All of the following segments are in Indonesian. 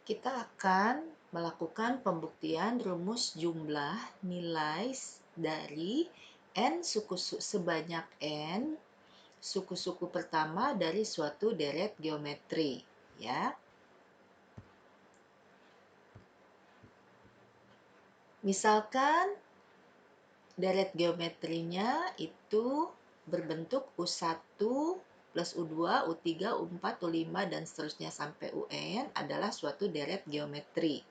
Kita akan melakukan pembuktian rumus jumlah nilai dari n sebanyak n suku-suku pertama dari suatu deret geometri, ya. Misalkan deret geometrinya itu berbentuk U1 plus U2, U3, U4, U5, dan seterusnya sampai UN adalah suatu deret geometri.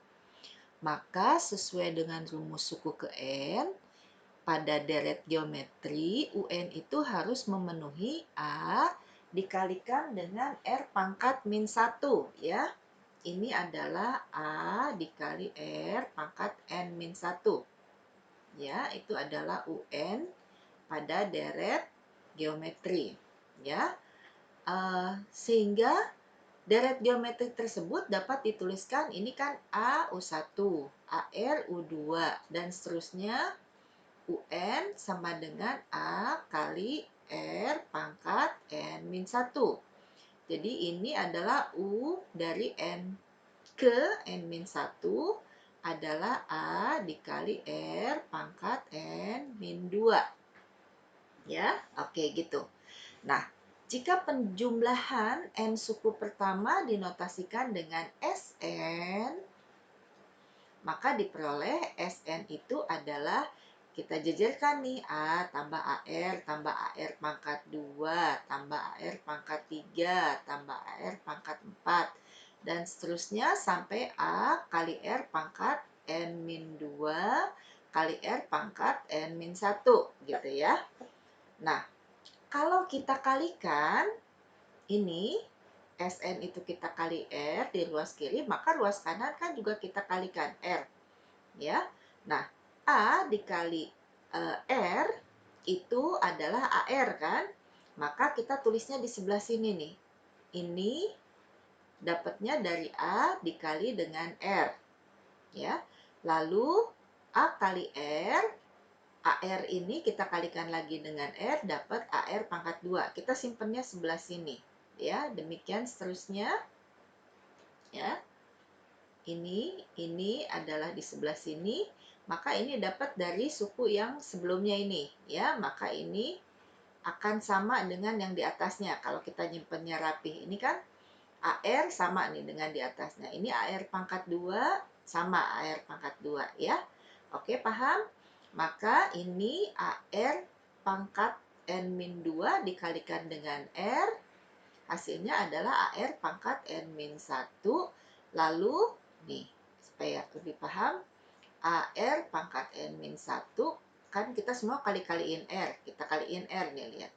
Maka sesuai dengan rumus suku ke N, pada deret geometri, UN itu harus memenuhi A dikalikan dengan R pangkat min 1, ya. Ini adalah A dikali R pangkat N min 1. Ya, itu adalah UN pada deret geometri, ya. Sehingga deret geometri tersebut dapat dituliskan, ini kan A U1, AR U2, dan seterusnya UN sama dengan A kali R pangkat N min 1. Jadi ini adalah U dari N ke N min 1 adalah A dikali R pangkat N min 2. Ya, oke gitu. Nah, jika penjumlahan N suku pertama dinotasikan dengan Sn, maka diperoleh Sn itu adalah, kita jejerkan nih, A tambah AR tambah AR pangkat 2 tambah AR pangkat 3 tambah AR pangkat 4 dan seterusnya sampai A kali R pangkat N min 2 kali R pangkat N min 1 gitu ya. Nah, kalau kita kalikan ini Sn itu kita kali R di ruas kiri, maka ruas kanan kan juga kita kalikan R, ya. Nah, A dikali R itu adalah AR kan? Maka kita tulisnya di sebelah sini nih. Ini dapatnya dari A dikali dengan R, ya. Lalu A kali R, AR ini kita kalikan lagi dengan R, dapat AR pangkat 2. Kita simpennya sebelah sini, ya. Demikian seterusnya, ya. Ini adalah di sebelah sini, maka ini dapat dari suku yang sebelumnya ini, ya. Maka ini akan sama dengan yang di atasnya. Kalau kita nyimpennya rapih, ini kan AR sama nih dengan di atasnya. Ini AR pangkat 2 sama AR pangkat 2, ya. Oke, paham? Maka ini AR pangkat N min 2 dikalikan dengan R, hasilnya adalah AR pangkat N min 1. Lalu, nih, supaya lebih paham, AR pangkat N min 1, kan kita semua kali-kaliin R. Kita kaliin R nih, lihat.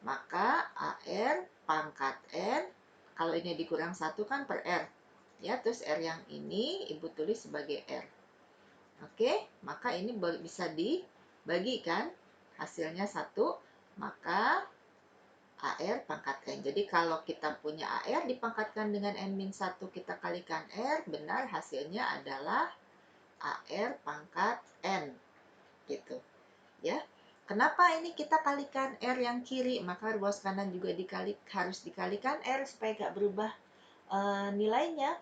Maka AR pangkat N, kalau ini dikurang 1 kan per R. Ya, terus R yang ini Ibu tulis sebagai R. Oke, maka ini bisa dibagikan. Hasilnya 1, maka AR pangkat N. Jadi kalau kita punya AR dipangkatkan dengan N-1 kita kalikan R, benar hasilnya adalah AR pangkat N. Gitu. Ya. Kenapa ini kita kalikan R yang kiri? Maka ruas kanan juga harus dikalikan R supaya nggak berubah nilainya.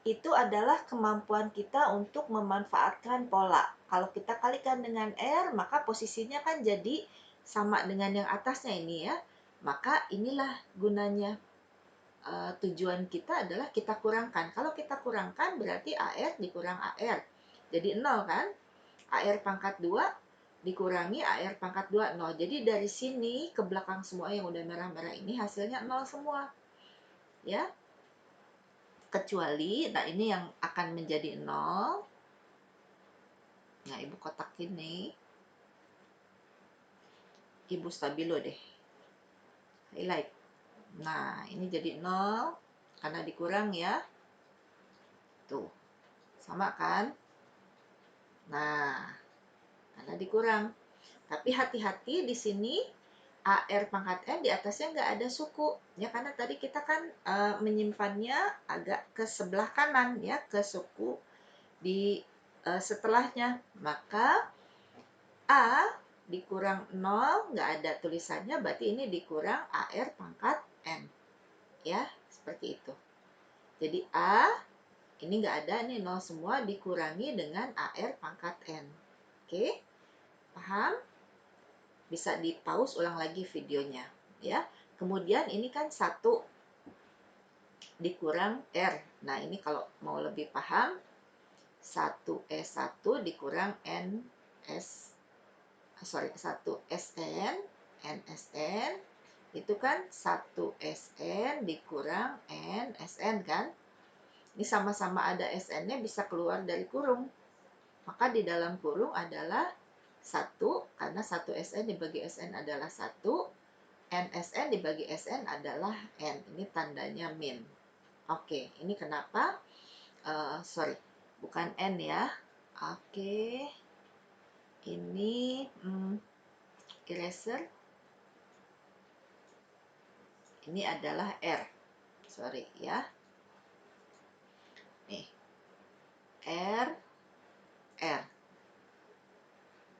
Itu adalah kemampuan kita untuk memanfaatkan pola. Kalau kita kalikan dengan R, maka posisinya kan jadi sama dengan yang atasnya ini, ya. Maka inilah gunanya. Tujuan kita adalah kita kurangkan. Kalau kita kurangkan berarti AR dikurang AR. Jadi 0 kan? AR pangkat 2 dikurangi AR pangkat 2, 0. Jadi dari sini ke belakang semua yang udah merah-merah ini hasilnya 0 semua. Ya. Kecuali, nah ini yang akan menjadi 0. Nah, Ibu kotakin nih. Ibu stabilo deh. Highlight. Nah, ini jadi 0 karena dikurang, ya. Tuh. Sama kan? Nah, karena dikurang. Tapi hati-hati di sini AR pangkat N di atasnya nggak ada suku. Ya, karena tadi kita kan menyimpannya agak ke sebelah kanan, ya, ke suku di setelahnya. Maka A dikurang 0, nggak ada tulisannya, berarti ini dikurang AR pangkat N. Ya, seperti itu. Jadi A, ini nggak ada nih, 0 semua, dikurangi dengan AR pangkat N. Oke, paham? Bisa di pause ulang lagi videonya. Ya, kemudian ini kan 1 dikurang R. Nah, ini kalau mau lebih paham, 1S1 dikurang sorry, 1SN, NSN, itu kan 1SN dikurang NSN kan? Ini sama-sama ada SN-nya bisa keluar dari kurung. Maka di dalam kurung adalah 1, karena 1SN dibagi SN adalah 1, NSN dibagi SN adalah N. Ini tandanya min. Oke, ini kenapa? Sorry, bukan N ya. Oke, ini eraser. Ini adalah R. Sorry ya. Nih, R, R.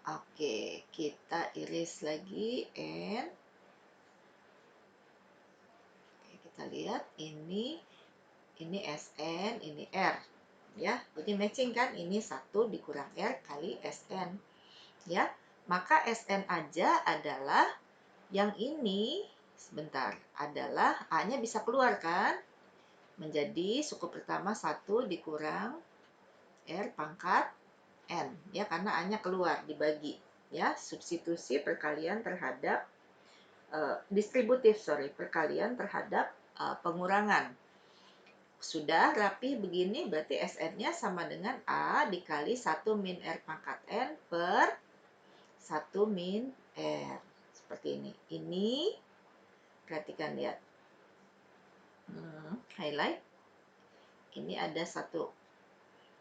Oke, kita iris lagi N. Oke, kita lihat ini SN, ini R. Ya, jadi matching kan? Ini 1 dikurang R kali SN. Ya, maka SN aja adalah yang ini, sebentar, adalah A-nya bisa keluar kan? Menjadi suku pertama 1 dikurang R pangkat N. Ya, karena A-nya keluar, dibagi. Ya, substitusi perkalian terhadap distributif, perkalian terhadap pengurangan. Sudah rapi begini, berarti SN-nya sama dengan A dikali 1 min R pangkat N per 1 min R. Seperti ini. Ini, perhatikan, lihat. Highlight. Ini ada 1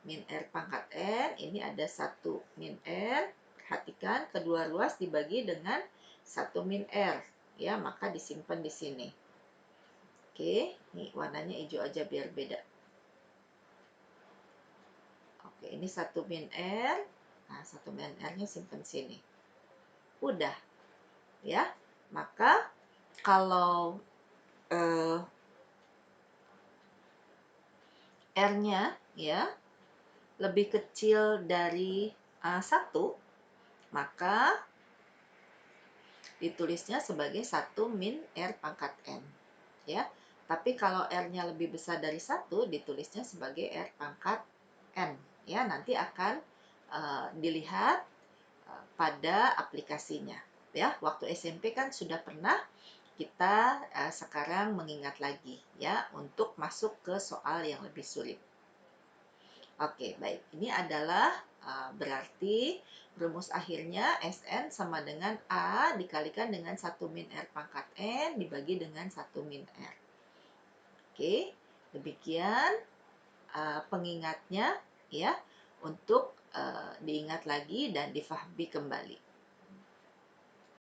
min R pangkat N, ini ada 1 min R. Perhatikan, kedua ruas dibagi dengan 1 min R. Ya, maka disimpan di sini. Oke, ini warnanya hijau aja biar beda. Oke, ini 1 min R. Nah, 1 min R-nya simpan sini. Udah. Ya, maka kalau R-nya ya lebih kecil dari 1, maka ditulisnya sebagai 1 min R pangkat N. Ya, tapi kalau R-nya lebih besar dari 1, ditulisnya sebagai R pangkat N. Ya, nanti akan dilihat pada aplikasinya. Ya, waktu SMP kan sudah pernah, kita sekarang mengingat lagi ya untuk masuk ke soal yang lebih sulit. Oke, baik. Ini adalah berarti rumus akhirnya SN sama dengan A dikalikan dengan 1 min R pangkat N dibagi dengan 1 min R. Oke, demikian pengingatnya ya, untuk diingat lagi dan difahami kembali.